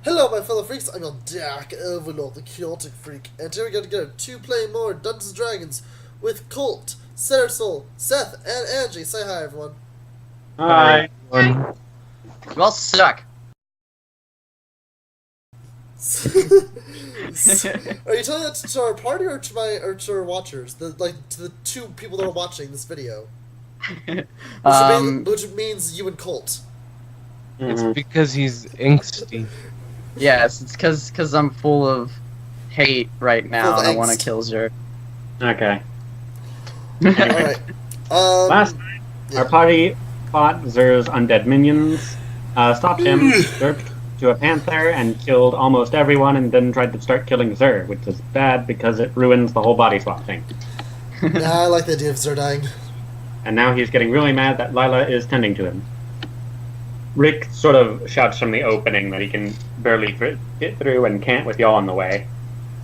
Hello, my fellow freaks. I'm your Dark Overlord, the chaotic freak, and today we're going to go to play more Dungeons and Dragons with Colt, Cersol, Seth, and Angie. Say hi, everyone. Hi. You all suck. Are you telling that to our party or to our watchers? To the two people that are watching this video, which means you and Colt. It's because he's angsty. Yes, it's because I'm full of hate right now, and I want to kill Zer. Okay. Alright. Last night, our party fought Zer's undead minions, stopped him, Dirk to a panther, and killed almost everyone, and then tried to start killing Zer, which is bad because it ruins the whole body swap thing. Nah, I like the idea of Zer dying. And now he's getting really mad that Lila is tending to him. Rick sort of shouts from the opening that he can barely get through and can't with y'all in the way.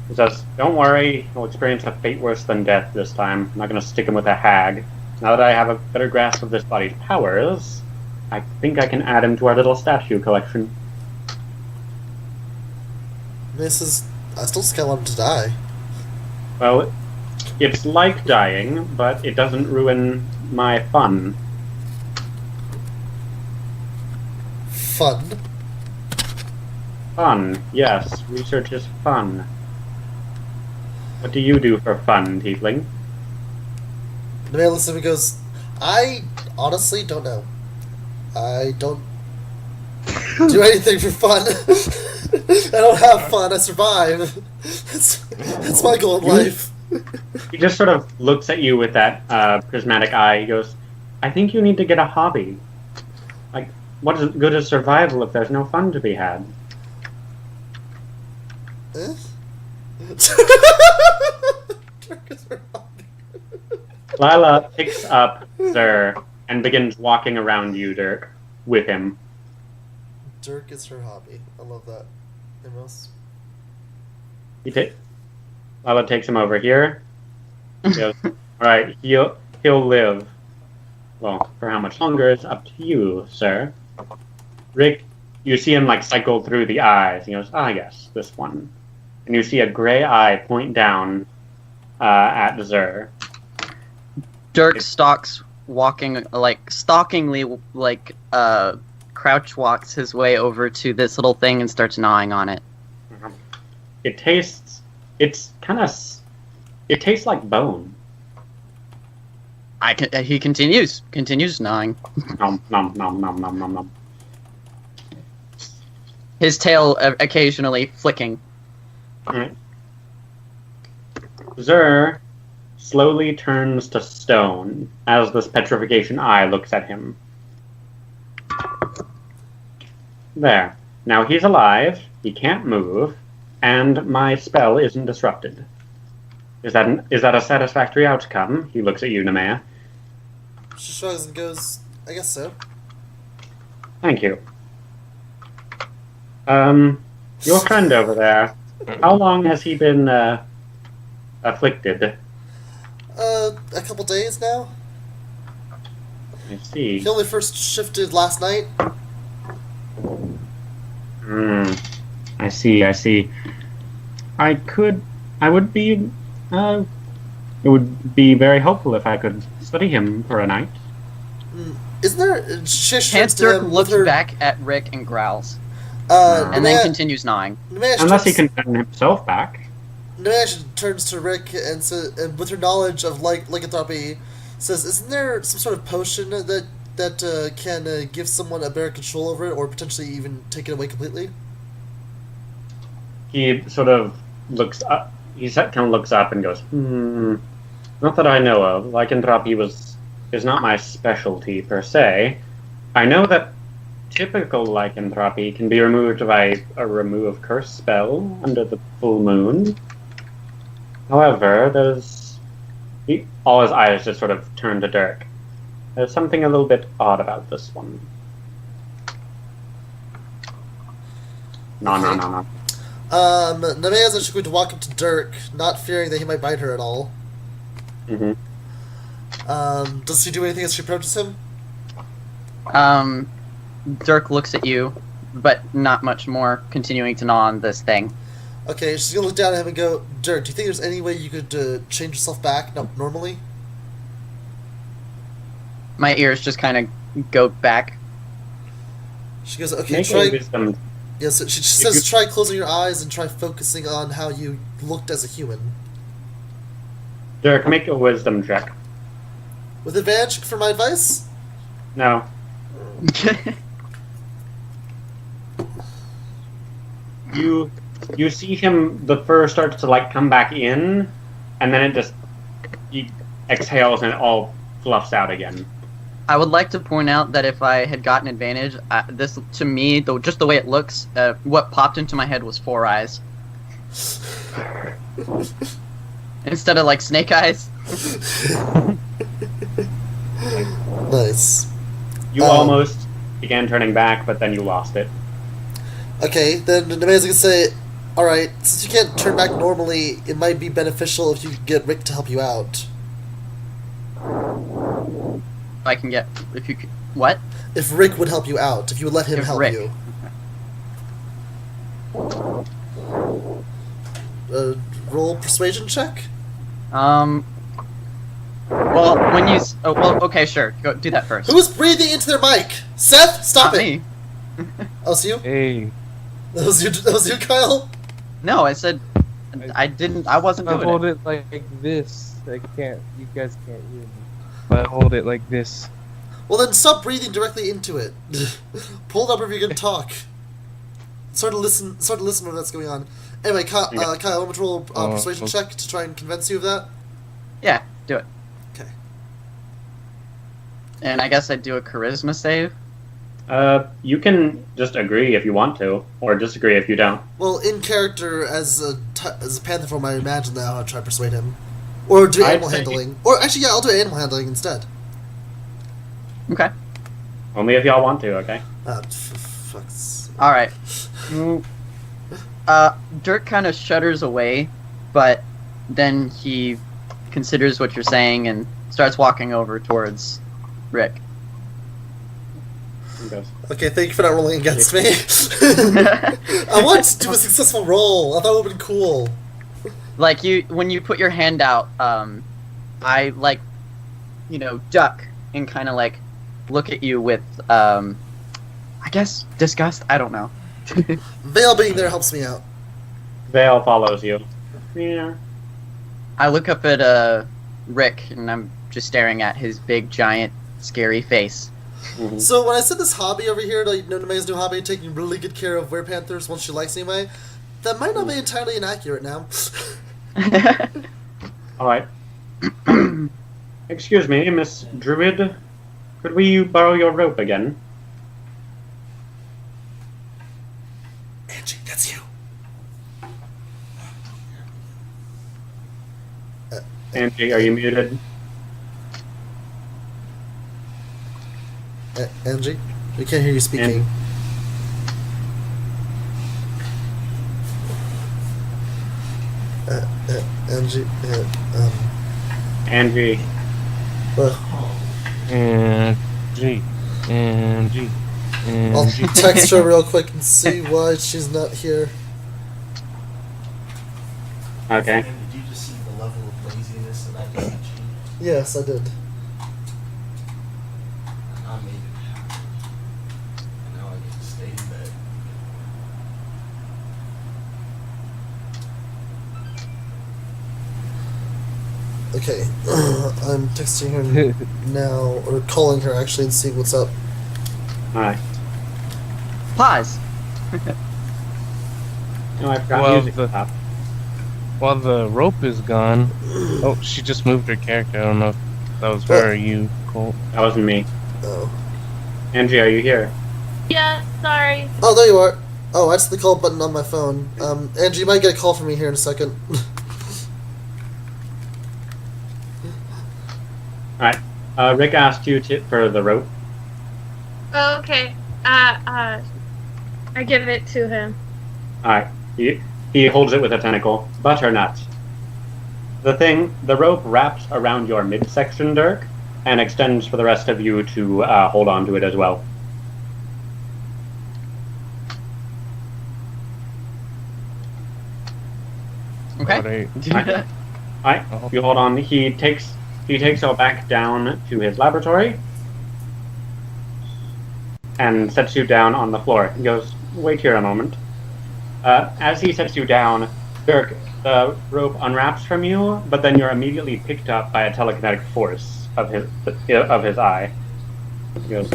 He says, "Don't worry, he'll experience a fate worse than death this time. I'm not going to stick him with a hag. Now that I have a better grasp of this body's powers, I think I can add him to our little statue collection." I still just kind of want him to die. Well, it's like dying, but it doesn't ruin my fun. Fun? Fun, yes. Research is fun. What do you do for fun, Tiefling? The man listens to me goes, I honestly don't know. I don't do anything for fun. I don't have fun, I survive. That's my goal in life. He just sort of looks at you with that prismatic eye. He goes, "I think you need to get a hobby. Like, what is good as survival if there's no fun to be had?" Eh? Lila picks up Zer and begins walking around you, Dirk, with him. Dirk is her hobby. I love that. Amos? Lila takes him over here. He goes, "Alright, he'll live. Well, for how much longer is up to you, sir." Rick, you see him like cycle through the eyes. He goes, "Ah, yes, this one." And you see a gray eye point down at Zer. Dirk stalks, walking stalkingly, crouch walks his way over to this little thing and starts gnawing on it. It tastes like bone. He continues gnawing. Nom nom nom nom nom nom nom. His tail occasionally flicking. Right. Zer slowly turns to stone as this petrification eye looks at him. There. Now he's alive, he can't move, and my spell isn't disrupted. Is that a satisfactory outcome? He looks at you, Nemea. She shrugs and goes, I guess so. Thank you. Your friend over there, how long has he been afflicted? A couple days now. I see. He only first shifted last night. I see. It would be very helpful if I could study him for a night. Isn't there... Panther looks back at Rick and growls. And then continues gnawing. Unless he can turn himself back. Nemea turns to Rick and with her knowledge of lycanthropy, says, "Isn't there some sort of potion that can give someone a better control over it, or potentially even take it away completely?" He sort of looks up. He kind of looks up and goes, "Not that I know of. Lycanthropy is not my specialty per se. I know that typical lycanthropy can be removed by a remove curse spell under the full moon. However, all his eyes just sort of turn to Dirk. There's something a little bit odd about this one." No. Nemea's actually going to walk up to Dirk, not fearing that he might bite her at all. Does she do anything as she approaches him? Dirk looks at you but not much more, continuing to gnaw on this thing. Okay, she's gonna look down at him and go, Dirk, do you think there's any way you could change yourself back normally? My ears just kind of go back. She goes, okay, Make try... a wisdom. Yes, she says try closing your eyes and try focusing on how you looked as a human. Dirk, make a wisdom check. With advantage for my advice? No. You see him, the fur starts to like come back in, and then it just he exhales and it all fluffs out again. I would like to point out that if I had gotten advantage, this to me, though, just the way it looks, what popped into my head was 4 eyes instead of like snake eyes. Nice. You almost began turning back, but then you lost it. Okay, then Nemea's gonna say, alright, since you can't turn back normally, it might be beneficial if you could get Rick to help you out. I can get if you could, what? If Rick would help you out, if you would let him If help Rick. you. Roll persuasion check? Well, when you okay, sure, go do that first. Who's breathing into their mic? Seth, stop Not it! me. Oh, it's you? Hey, That was you, Kyle? No, I said I didn't. I wasn't I doing hold it. it like this. I can't. You guys can't hear me. But I hold it like this. Well, then stop breathing directly into it. Pull it up if you're gonna talk. Start to listen to what's going on. Anyway, Kyle, I'm going to roll a persuasion okay. check to try and convince you of that. Yeah, do it. Okay. And I guess I'd do a charisma save. You can just agree if you want to, or disagree if you don't. Well, in character, as a panther form, I imagine that I'll try to persuade him. Or do I'd animal say- handling. Or actually, yeah, I'll do animal handling instead. Okay. Only if y'all want to, okay? Fuck's... All right. Dirk kind of shudders away, but then he considers what you're saying and starts walking over towards Rick. He goes, Okay, thank you for not rolling against me. I want to do a successful roll. I thought it would have been cool. Like when you put your hand out, I like, duck and kind of like look at you with, I guess disgust. I don't know. Vale being there helps me out. Vale follows you. Yeah. I look up at Rick and I'm just staring at his big, giant, scary face. Mhm. So when I said this hobby over here, like Nemea's new hobby, taking really good care of Were-Panthers once she likes anyway, that might not be entirely inaccurate now. Alright. Excuse me, Miss Druid. Could we borrow your rope again? Angie, that's you. Angie, are you muted? Angie, we can't hear you speaking. Angie, Angie. G. I'll text her real quick and see why she's not here. Okay. Did you just see the level of laziness that I just achieved? Yes, I did. And I made it happen. And now I get to stay in bed. Okay, I'm texting her now, or calling her actually, and seeing what's up. Alright. Pause. No, I forgot Well, music the- stopped. While the rope is gone. Oh, she just moved her character. I don't know if that was her or you, Colt. That wasn't me. Oh. Angie, are you here? Yeah, sorry. Oh, there you are. Oh, that's the call button on my phone. Angie, you might get a call from me here in a second. Alright. Rick asked you for the rope. Oh, okay. I give it to him. Alright. He holds it with a tentacle. Butternut. The rope wraps around your midsection, Dirk, and extends for the rest of you to hold on to it as well. Okay. Alright, you hold on. He takes her back down to his laboratory and sets you down on the floor. He goes, wait here a moment. As he sets you down, Dirk, the rope unwraps from you, but then you're immediately picked up by a telekinetic force of his eye. He goes,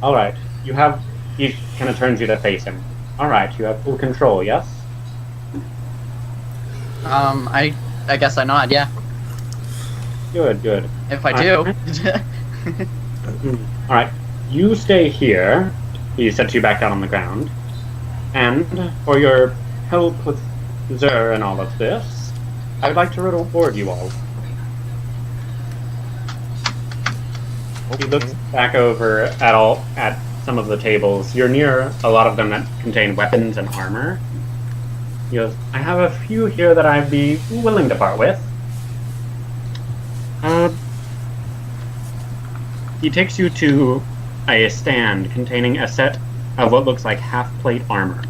alright, he kind of turns you to face him. Alright, you have full control, yes? I guess I nod, yeah. Good. If I do. Alright, you stay here. He sets you back down on the ground. And for your help with Zer and all of this, I would like to reward you all. He looks back over at some of the tables. You're near a lot of them that contain weapons and armor. He goes, I have a few here that I'd be willing to part with. He takes you to a stand containing a set of what looks like half-plate armor.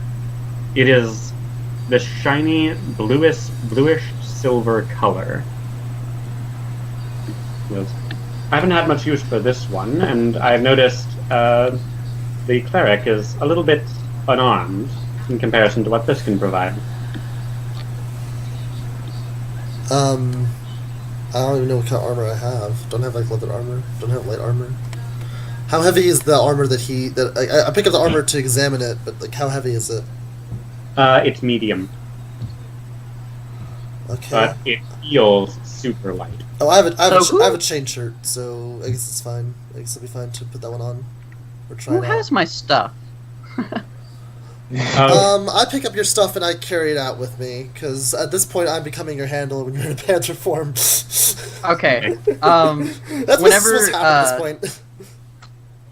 It is the shiny bluish silver color. He goes, I haven't had much use for this one, and I've noticed the cleric is a little bit unarmed in comparison to what this can provide. I don't even know what kind of armor I have. Don't have like leather armor. Don't have light armor. How heavy is the armor I pick up the armor to examine it, but like how heavy is it? It's medium. Okay. But it feels super light. Oh, I have a chain shirt, so I guess it's fine. I guess it'll be fine to put that one on. Or try Who it out. has my stuff? I pick up your stuff and I carry it out with me, because at this point I'm becoming your handler when you're in a panther form. Okay. That's what's happening at this point.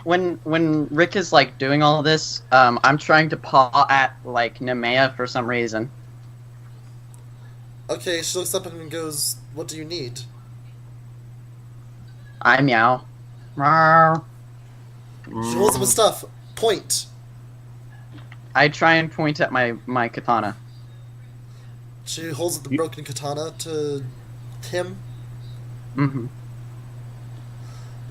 When Rick is like doing all this, I'm trying to paw at like Nemea for some reason. Okay, she looks up and goes, "What do you need?" I meow. Rawr. She holds up with stuff. Point. I try and point at my katana. She holds up the broken katana to him. Mm-hmm.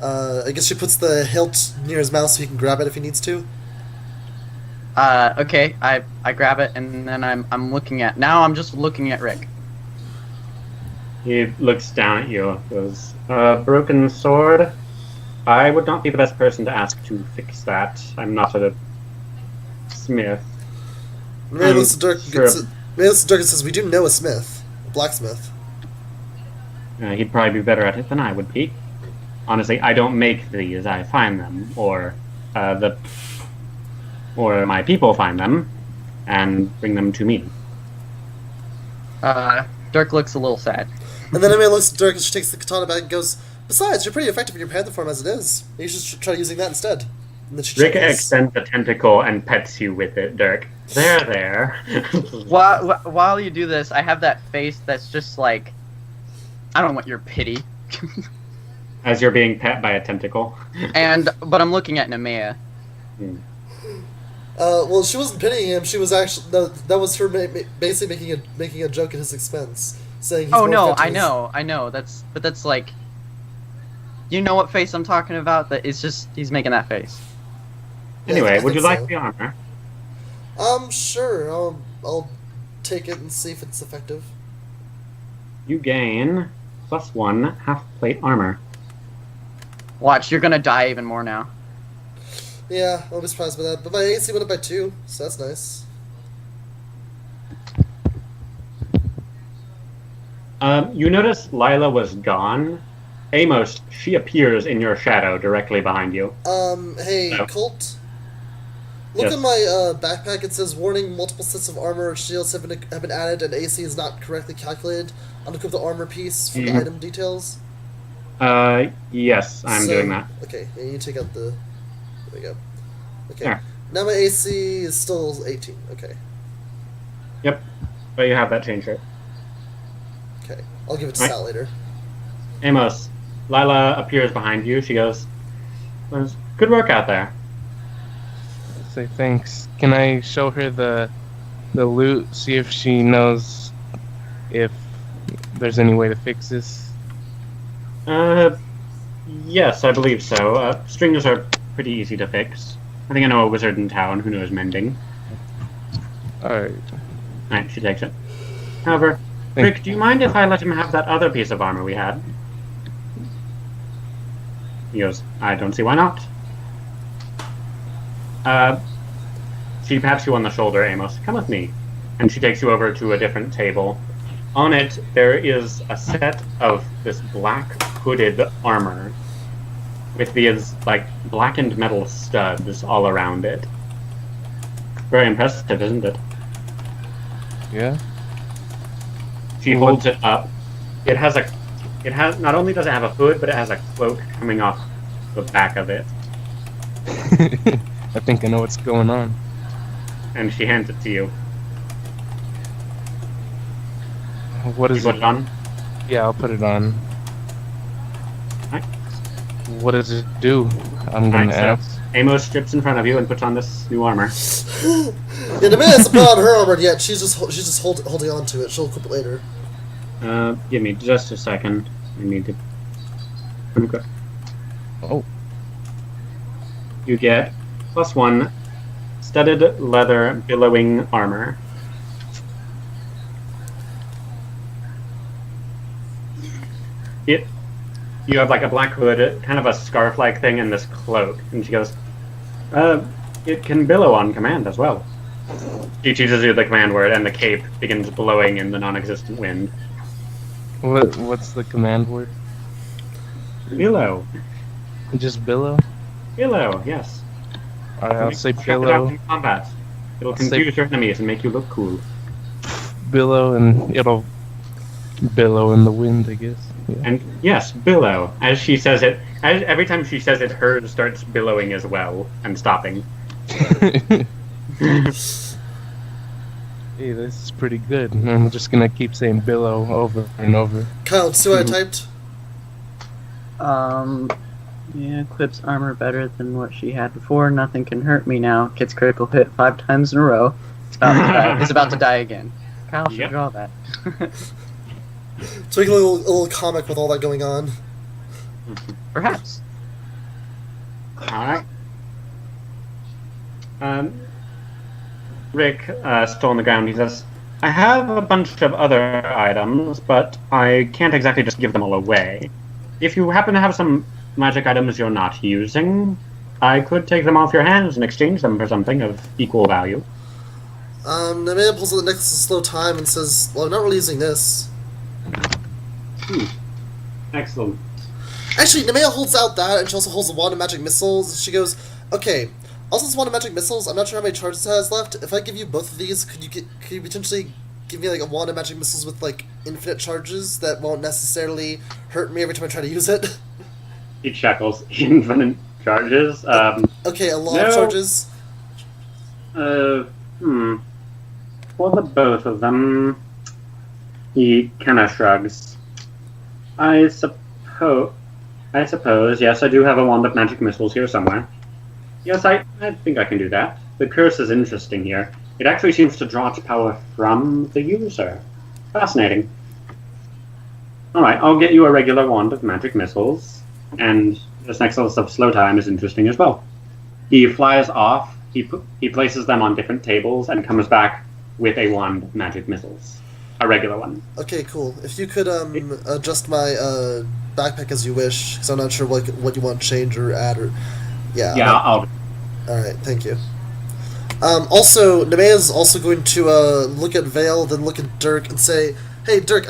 I guess she puts the hilt near his mouth so he can grab it if he needs to. Okay, I grab it and then I'm looking at. Now I'm just looking at Rick. He looks down at you, goes, broken sword? I would not be the best person to ask to fix that. I'm not a smith. Maybe looks at Dirk and says, "We do know a smith. A blacksmith." He'd probably be better at it than I would be. Honestly, I don't make these, I find them, or my people find them, and bring them to me. Dirk looks a little sad. And then Emily looks at Dirk and she takes the katana back and goes, "Besides, you're pretty effective in your panther form as it is. You should try using that instead." And then she Rick chuckles. extends a tentacle and pets you with it, Dirk. There. While you do this, I have that face that's just like, I don't want your pity. As you're being pet by a tentacle. But I'm looking at Nemea. Well, she wasn't pitying him. She was actually that was her basically making a joke at his expense, saying. He's Oh more no, effective I know. That's like, you know what face I'm talking about? That it's just he's making that face. Yeah, Anyway, I would you think like so. the armor? Sure. I'll take it and see if it's effective. You gain +1 half-plate armor. Watch, you're gonna die even more now. Yeah, I'll be surprised by that. But my AC went up by 2, so that's nice. You notice Lila was gone. Amos, she appears in your shadow directly behind you. Hey, No. Colt. Look Yes. at my backpack. It says, "Warning: multiple sets of armor or shields have been added, and AC is not correctly calculated. Unequip the armor piece from the item details." Yes, I'm doing that. Okay, and you take out the. There we go. Okay. There. Now my AC is still 18. Okay. Yep, but you have that change right. Okay. I'll give it to Right. Sal later. Amos, Lila appears behind you. She goes, "Good work out there." Say thanks. Can I show her the loot? See if she knows if there's any way to fix this? Yes, I believe so. Strings are pretty easy to fix. I think I know a wizard in town who knows mending. Alright. Alright, she takes it. However, Rick, do you mind if I let him have that other piece of armor we had? He goes, I don't see why not. She pats you on the shoulder, Amos. Come with me. And she takes you over to a different table. On it, there is a set of this black hooded armor with these, like, blackened metal studs all around it. Very impressive, isn't it? Yeah? She holds it up. It has, not only does it have a hood, but it has a cloak coming off the back of it. I think I know what's going on. And she hands it to you. What You is put it? it on? Yeah, I'll put it on. Right. What does it do? I'm gonna ask. Amos strips in front of you and puts on this new armor. Yeah, the man hasn't put on her armor yet. She's just holding on to it. She'll equip it later. Give me just a second. I need to... Okay. Oh. You get +1 studded leather billowing armor. You have like a black hood, kind of a scarf-like thing, and this cloak. And she goes, it can billow on command as well. She chooses you the command word, and the cape begins blowing in the non-existent wind. What's the command word? Billow. Just billow? Billow, yes. Alright, I'll say Shout it out billow. in combat. It'll I'll say- confuse your enemies and make you look cool. Billow, and it'll billow in the wind, I guess. Yeah. And yes, billow. As she says it, every time she says it, hers starts billowing as well and stopping. Hey, this is pretty good. I'm just gonna keep saying billow over and over. Kyle, see what I typed? Yeah, clips armor better than what she had before. Nothing can hurt me now. Gets critical hit 5 times in a row. It's about to die. It's about to die again. Kyle should Yep. draw that. So we can do a little comic with all that going on. Perhaps. Alright. Rick, still on the ground, he says, I have a bunch of other items, but I can't exactly just give them all away. If you happen to have some magic items you're not using, I could take them off your hands and exchange them for something of equal value. The man pulls out the necklace in slow time and says, well, I'm not really using this. Excellent. Actually, Nemea holds out that, and she also holds the wand of magic missiles. She goes, okay, also this wand of magic missiles, I'm not sure how many charges it has left. If I give you both of these, could you potentially give me like a wand of magic missiles with like infinite charges that won't necessarily hurt me every time I try to use it? He chuckles. Infinite charges. Okay, a lot of charges. For the both of them, he kind of shrugs. I suppose, yes, I do have a wand of magic missiles here somewhere. Yes, I think I can do that. The curse is interesting here. It actually seems to draw its power from the user. Fascinating. Alright, I'll get you a regular wand of magic missiles, and this necklace of slow time is interesting as well. He flies off, he places them on different tables, and comes back with a wand of magic missiles. A regular one. Okay, cool. If you could adjust my backpack as you wish, because I'm not sure what you want to change or add or... Yeah, I'll... Alright, thank you. Also, Nemea is also going to look at Vale, then look at Dirk, and say, hey, Dirk,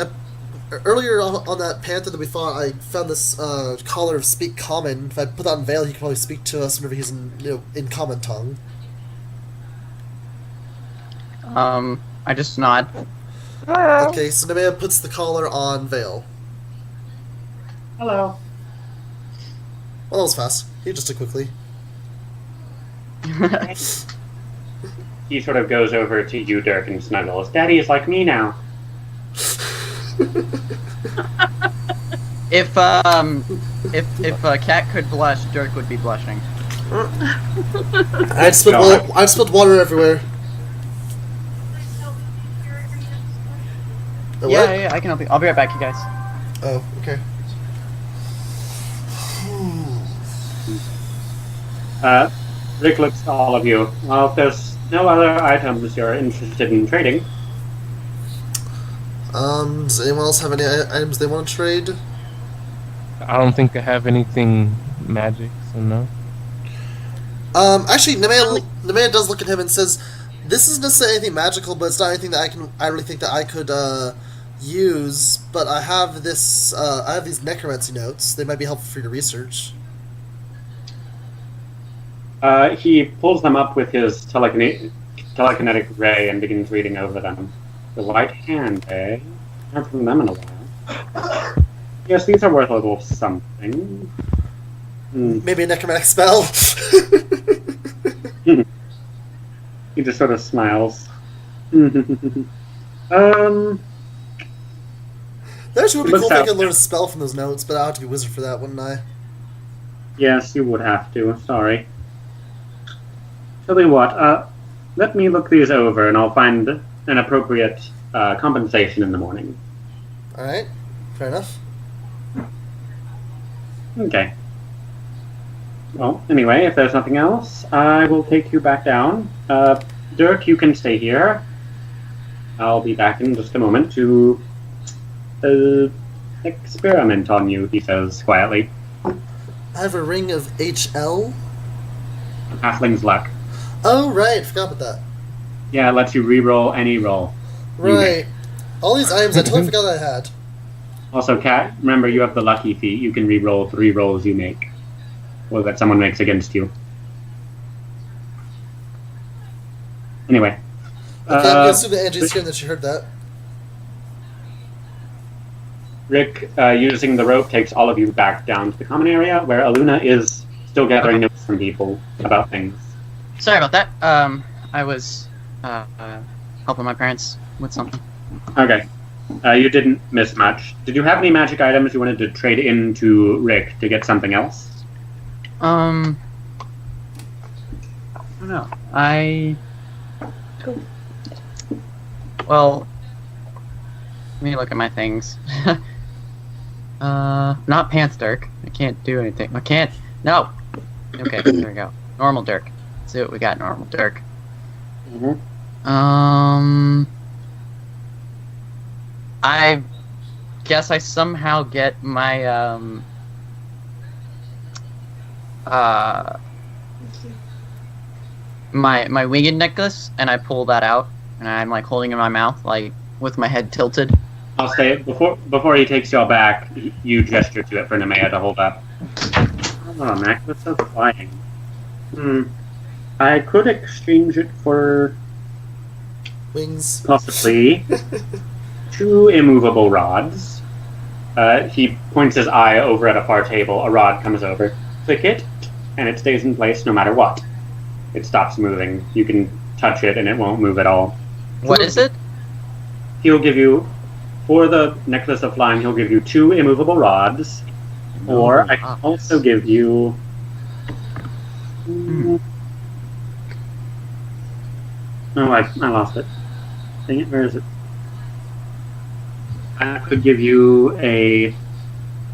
earlier on that panther that we fought, I found this collar of Speak Common. If I put that on Vale, he could probably speak to us whenever he's in common tongue. I just nod. Okay, so Nemea puts the collar on Vale. Hello. Well, that was fast. He just did quickly. He sort of goes over to you, Dirk, and snuggles. Daddy is like me now. If a cat could blush, Dirk would be blushing. I'd spilled water everywhere. Oh, Yeah, what? yeah, I can help you. I'll be right back, you guys. Oh, okay. Rick looks at all of you. Well, if there's no other items you're interested in trading, Does anyone else have any items they want to trade? I don't think I have anything magic, so no. Actually, Nemea does look at him and says, "This isn't necessarily anything magical, but it's not anything that I really think that I could use. But I have this. I have these necromancy notes. They might be helpful for your research." he pulls them up with his telekinetic ray and begins reading over them. The White Hand, eh? I haven't seen them in a while. Yes, these are worth a little something. Maybe a necromantic spell. He just sort of smiles. That actually would be cool if I could learn a spell from those notes, but I'll have to be a wizard for that, wouldn't I? Yes, you would have to. Sorry. Tell you what, let me look these over and I'll find an appropriate compensation in the morning. Alright, fair enough. Okay. Well, anyway, if there's nothing else, I will take you back down. Dirk, you can stay here. I'll be back in just a moment to experiment on you, he says quietly. I have a ring of HL. Halfling's luck. Oh, right, forgot about that. Yeah, it lets you re-roll any roll. Right. All these items I totally forgot that I had. Also, Kat, remember you have the lucky feat. You can re-roll 3 rolls you make. Or that someone makes against you. Anyway. Okay, I'm gonna assume that Angie's here and that she heard that. Rick, using the rope, takes all of you back down to the common area, where Aluna is still gathering notes from people about things. Sorry about that. I was helping my parents with something. Okay. You didn't miss much. Did you have any magic items you wanted to trade into Rick to get something else? I don't know. Well, let me look at my things. Not Pants Dirk. I can't do anything. I can't. No. Okay, there we go. Normal Dirk. Let's see what we got. Normal Dirk. I guess I somehow get my my winged necklace, and I pull that out, and I'm like holding it in my mouth, like with my head tilted. I'll say before he takes y'all back, you gesture to it for Nemea to hold up. Oh, Mac, what's so flying? I could exchange it for Wings. possibly 2 immovable rods. He points his eye over at a far table. A rod comes over. Click it, and it stays in place no matter what. It stops moving. You can touch it, and it won't move at all. What is it? He'll give you, for the Necklace of Flying, he'll give you 2 immovable rods, or I can also give you... Oh, I lost it. Dang it, where is it? I could give you a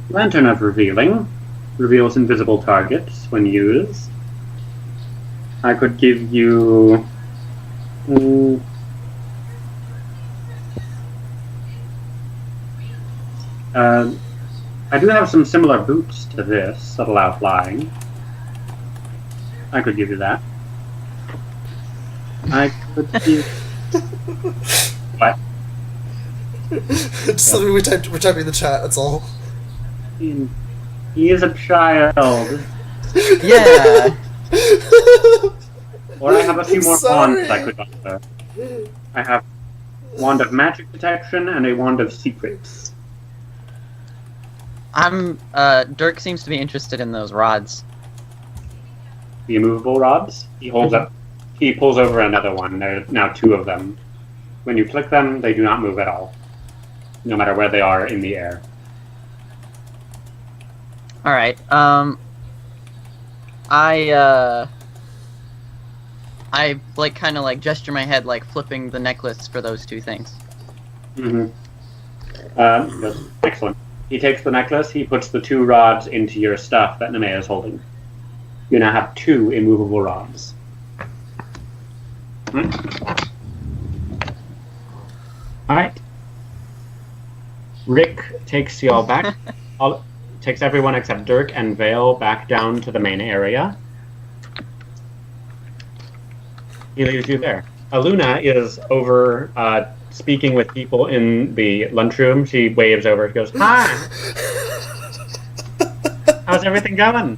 Lantern of Revealing. Reveals invisible targets when used. I could give you... I do have some similar boots to this that allow flying. I could give you that. I could give... What? Just something we're typing in the chat, that's all. He is a child. Yeah. Or I have a few more Sorry. wands I could offer. I have Wand of Magic Detection and a Wand of Secrets. Dirk seems to be interested in those rods. The immovable rods. He holds up. He pulls over another one. There are now 2 of them. When you click them, they do not move at all, no matter where they are in the air. All right. I like kind of like gesture my head, like flipping the necklace for those 2 things. He goes, excellent. He takes the necklace, he puts the 2 rods into your stuff that Nemea is holding. You now have 2 immovable rods. Alright. Rick takes y'all back. Takes everyone except Dirk and Vale back down to the main area. He leaves you there. Aluna is over speaking with people in the lunchroom. She waves over. She goes, "Hi! How's everything going?"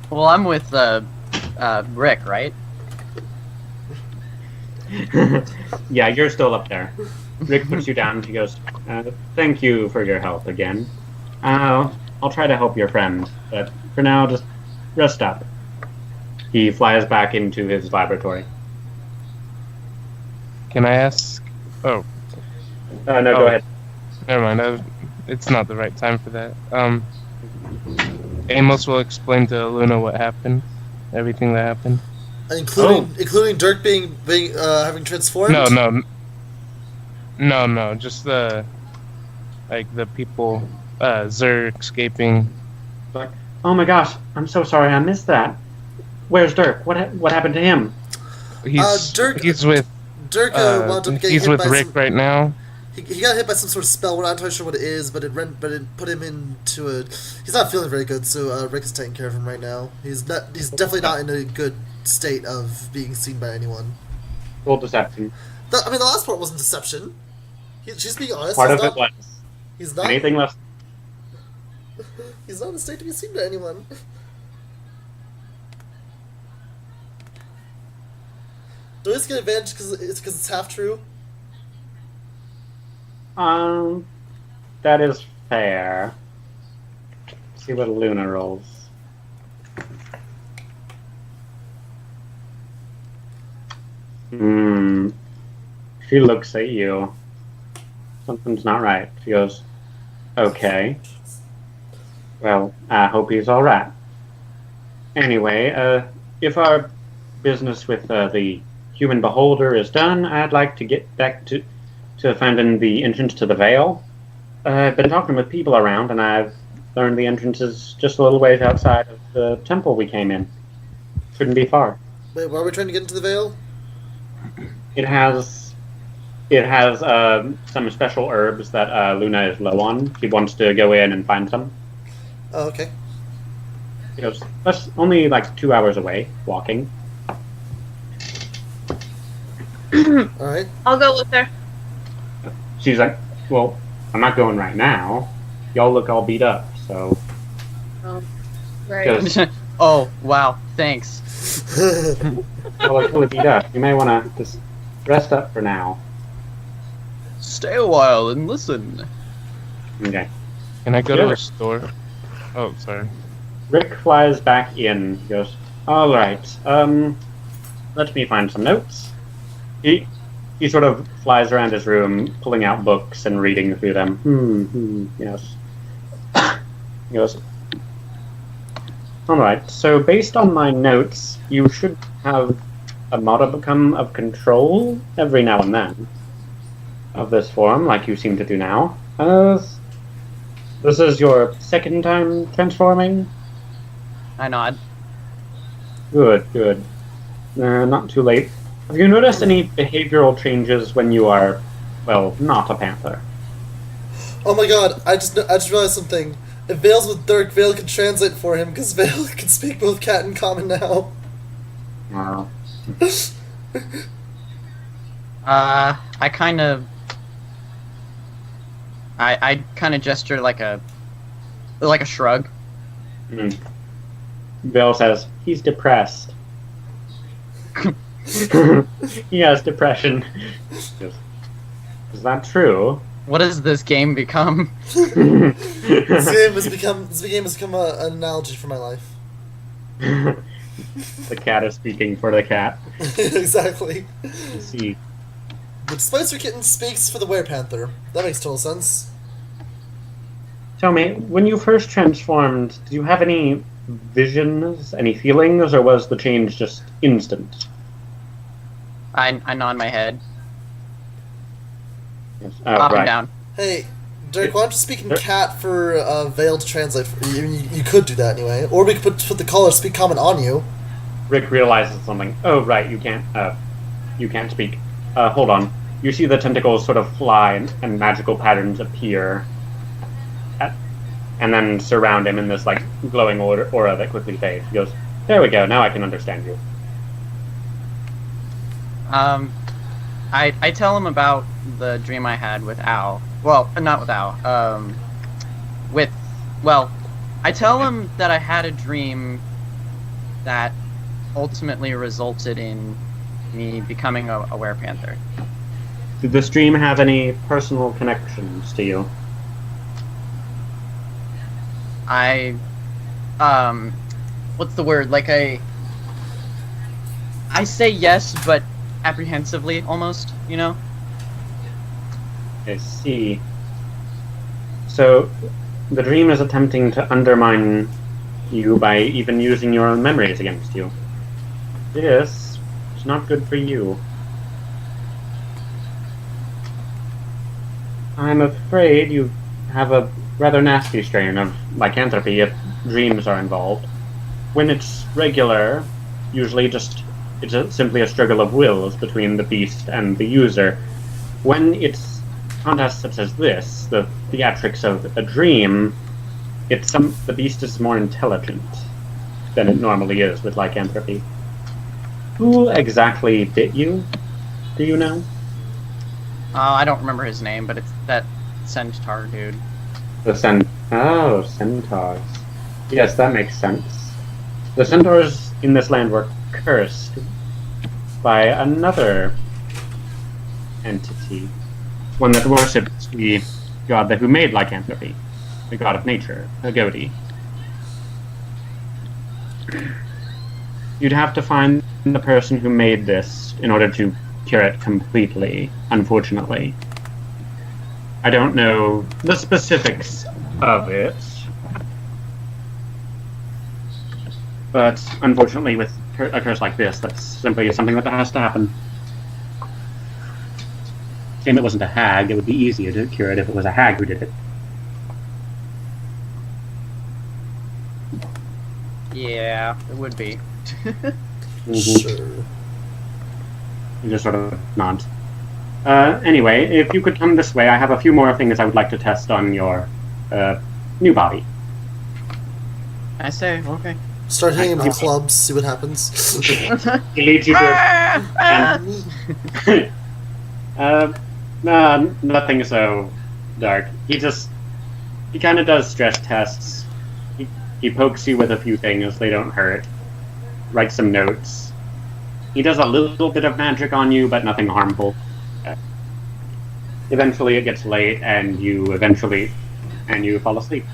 Well, I'm with Rick, right? Yeah, you're still up there. Rick puts you down. He goes, "Thank you for your help again. I'll try to help your friend, but for now, just rest up." He flies back into his laboratory. Can I ask? Oh, No, go ahead. never mind. It's not the right time for that. Amos will explain to Luna what happened, everything that happened. Including Dirk being having transformed. No. Just the people, Zer escaping. Like, oh my gosh, I'm so sorry, I missed that. Where's Dirk? What happened to him? He's with Dirk wound up getting he's hit with by Rick some, he now. He got hit by some sort of spell. We're not entirely sure what it is, but it put him into a. He's not feeling very good, so Rick is taking care of him right now. He's definitely not in a good state of being seen by anyone. Roll deception. The last part wasn't deception. She's being honest. Part of it was. He's not. Anything less. He's not in a state to be seen by anyone. Do we just get advantage because it's half true? That is fair. Let's see what Luna rolls. She looks at you. Something's not right. She goes, "Okay. Well, I hope he's alright. Anyway, if our business with the human beholder is done, I'd like to get back to finding the entrance to the Vale. I've been talking with people around, and I've learned the entrance is just a little ways outside of the temple we came in. Shouldn't be far. Wait, why are we trying to get into the Vale? It has some special herbs that Luna is low on. She wants to go in and find some. Oh, okay. She goes, that's only like 2 hours away, walking. Alright. I'll go with her. She's like, well, I'm not going right now. Y'all look all beat up, so... Oh, right. Goes, Oh, wow, thanks. y'all look really beat up. You may want to just rest up for now. Stay a while and listen. Okay. Can I go to Yeah. a store? Oh, sorry. Rick flies back in. He goes, alright, let me find some notes. He sort of flies around his room, pulling out books and reading through them. Yes. He goes, alright, so based on my notes, you should have a modicum of control every now and then of this form, like you seem to do now. This is your second time transforming? I nod. Good. Not too late. Have you noticed any behavioral changes when you are, well, not a panther? Oh my god, I just realized something. If Vale's with Dirk, Vale can translate for him, because Vale can speak both cat and common now. I kind of gesture like a shrug. Bill says, he's depressed. He has depression. Goes, is that true? What does this game become? This game has become an analogy for my life. The cat is speaking for the cat. Exactly. Let's see. The Spicer Kitten speaks for the Were-Panther. That makes total sense. Tell me, when you first transformed, did you have any visions, any feelings, or was the change just instant? I nod my head. Yes. Up and Right. down. Hey, Dirk, why don't you speak in cat for Vale to translate? You could do that anyway, or we could put the caller speak common on you. Rick realizes something. Oh, right, you can't speak. Hold on. You see the tentacles sort of fly and magical patterns appear, and then surround him in this like glowing aura that quickly fades. He goes, "There we go. Now I can understand you." I tell him about the dream I had with Al. Well, not with Al. I tell him that I had a dream that ultimately resulted in me becoming a Were-Panther. Did this dream have any personal connections to you? What's the word? Like I say yes, but apprehensively, almost, you know? I see. So, the dream is attempting to undermine you by even using your own memories against you. This is not good for you. I'm afraid you have a rather nasty strain of lycanthropy if dreams are involved. When it's regular, usually it's simply a struggle of wills between the beast and the user. When it's contests such as this, the theatrics of a dream, the beast is more intelligent than it normally is with lycanthropy. Who exactly bit you? Do you know? I don't remember his name, but it's that centaur dude. Centaurs. Yes, that makes sense. The centaurs in this land were cursed by another entity, one that worshipped the god who made lycanthropy, the god of nature, Agodi. You'd have to find the person who made this in order to cure it completely, unfortunately. I don't know the specifics of it, but unfortunately with a curse like this, that's simply something that has to happen. Shame it wasn't a hag. It would be easier to cure it if it was a hag who did it. Yeah, it would be. Sure. You just sort of nod. Anyway, if you could come this way, I have a few more things I would like to test on your new body. I say, okay. Start hitting him with clubs, see what happens. He leads you to nothing so dark. He kind of does stress tests. He pokes you with a few things, they don't hurt. Writes some notes. He does a little bit of magic on you, but nothing harmful. Eventually it gets late, and you fall asleep.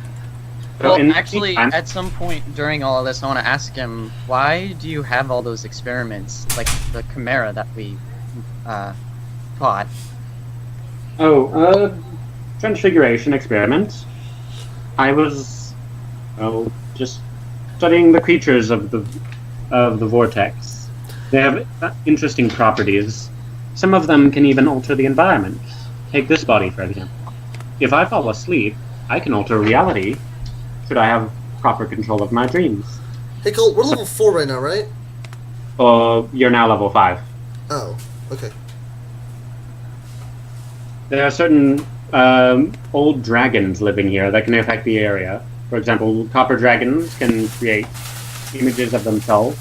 So Well, actually, at some point during all of this, I want to ask him, why do you have all those experiments, like the chimera that we fought? Transfiguration experiment. I was, just studying the creatures of the vortex. They have interesting properties. Some of them can even alter the environment. Take this body, for example. If I fall asleep, I can alter reality, should I have proper control of my dreams. Hey Cole, we're level 4 right now, right? You're now level 5. Oh, okay. There are certain old dragons living here that can affect the area. For example, copper dragons can create images of themselves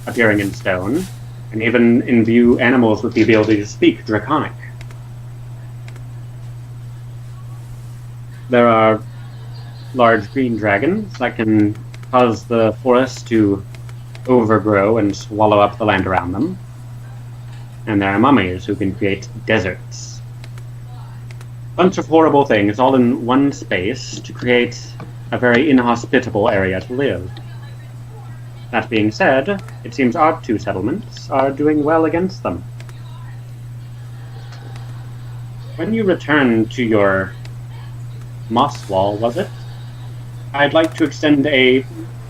appearing in stone, and even imbue animals with the ability to speak Draconic. There are large green dragons that can cause the forest to overgrow and swallow up the land around them. And there are mummies who can create deserts. Bunch of horrible things all in one space to create a very inhospitable area to live. That being said, it seems our 2 settlements are doing well against them. When you return to your moss wall, was it? I'd like to extend a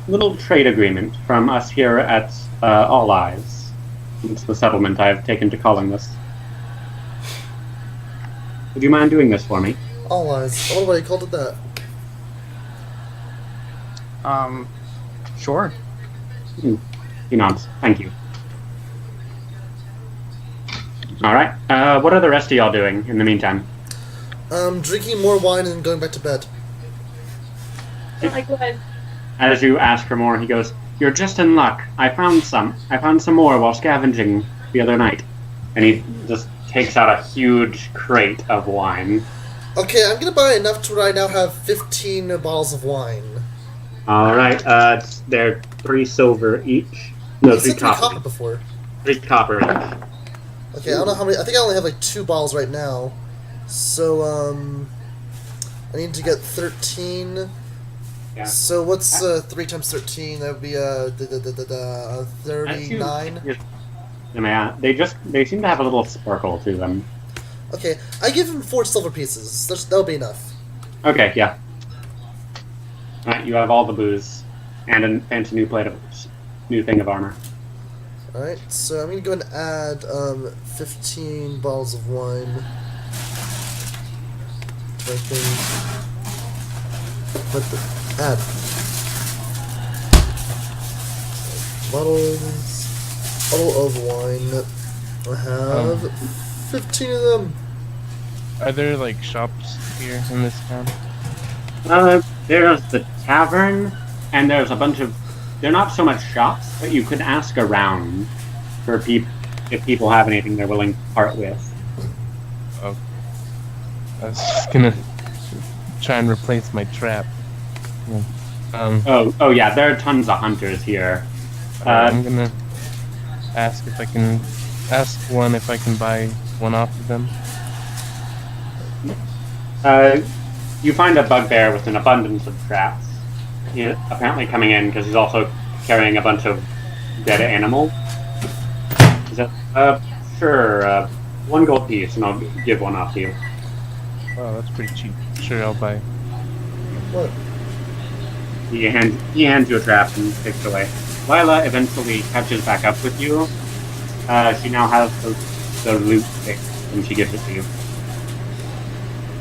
little trade agreement from us here at All Eyes. It's the settlement I've taken to calling this. Would you mind doing this for me? Always. I wonder why you called it that. Sure. He nods. Thank you. Alright, what are the rest of y'all doing in the meantime? Drinking more wine and going back to bed. Like what? As you ask for more, he goes, "You're just in luck. I found some more while scavenging the other night." And he just takes out a huge crate of wine. Okay, I'm gonna buy enough to where I now have 15 bottles of wine. Alright, they're 3 silver each. No, You 3 said 3 copper. copper before. 3 copper each. Okay, I don't know how many. I think I only have like 2 bottles right now. So, I need to get 13. Yeah. So what's 3 times 13? That would be 39. Yeah, they seem to have a little sparkle to them. Okay, I give him 4 silver pieces. That'll be enough. Okay, yeah. Alright, you have all the booze and a new new thing of armor. Alright, so I'm gonna go ahead and add 15 bottles of wine to my thing. Add bottle of wine. I have 15 of them. Are there like shops here in this town? There's the tavern, and there's a bunch of. They're not so much shops, but you could ask around for if people have anything they're willing to part with. Oh, I was just gonna try and replace my trap. Oh yeah, there are tons of hunters here. I'm gonna ask if I can one if I can buy one off of them. You find a bugbear with an abundance of traps. He's apparently coming in because he's also carrying a bunch of dead animals. He says, sure, 1 gold piece, and I'll give one off to you. Oh, that's pretty cheap. Sure, I'll buy. What? He hands you a trap and takes it away. Lila eventually catches back up with you. She now has the loot pick, and she gives it to you.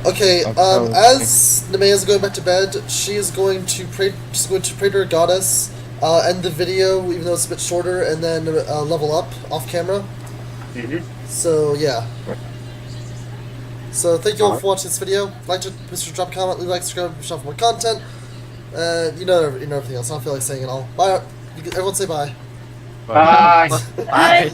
Okay, okay. as Nemea's going back to bed, she is going to pray. She's going to pray to her goddess, end the video, even though it's a bit shorter, and then level up off camera. Mm-hmm. So yeah. So thank you all for watching this video. Like to drop a comment, leave a like, subscribe, for more content. You know everything else. I don't feel like saying it all. Bye. Everyone say bye. Bye. Bye.